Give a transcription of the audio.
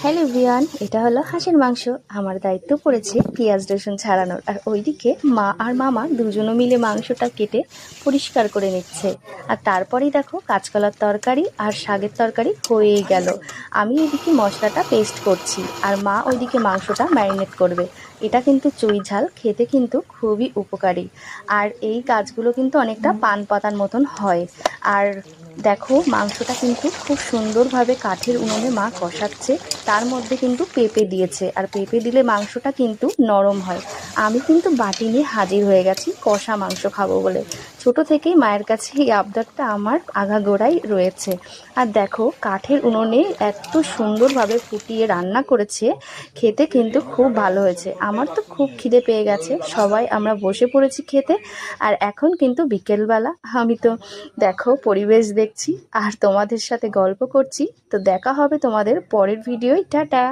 Hello everyone, এটা হলো হাঁসের মাংস। আমার দায়িত্ব পড়েছে পেঁয়াজ রসুন ছাড়ানোর, আর ওইদিকে মা আর মামা দুজনে মিলে মাংসটা কেটে পরিষ্কার করে নিচ্ছে। আর তারপরেই দেখো কাঁচকলার তরকারি আর শাকের তরকারি হয়েই গেল। আমি এদিকে মশলাটা পেস্ট করছি আর মা ওইদিকে মাংসটা ম্যারিনেট করবে। এটা কিন্তু চুই ঝাল খেতে কিন্তু খুবই উপকারী। আর এই গাছগুলো কিন্তু অনেকটা পান পাতার মতন হয়। আর দেখো মাংসটা কিন্তু খুব সুন্দরভাবে কাঠের উনুনে মা কষাচ্ছে। তার মধ্যে কিন্তু পেঁপে দিয়েছে, আর পেঁপে দিলে মাংসটা কিন্তু নরম হয়। আমি কিন্তু বাটি নিয়ে হাজির হয়ে গেছি কষা মাংস খাবো বলে। ছোট থেকেই মায়ের কাছে এই আবদারটা আমার আগাগোড়াই রয়েছে। আর দেখো কাঠের উনুনে এত সুন্দরভাবে ফুটিয়ে রান্না করেছে, খেতে কিন্তু খুব ভালো হয়েছে। আমার তো খুব খিদে পেয়ে গেছে, সবাই আমরা বসে পড়েছি খেতে। আর এখন কিন্তু বিকেলবেলা, আমি তো দেখো পরিবেশ দেখছি আর তোমাদের সাথে গল্প করছি। তো দেখা হবে তোমাদের পরের ভিডিওয়। টাটা।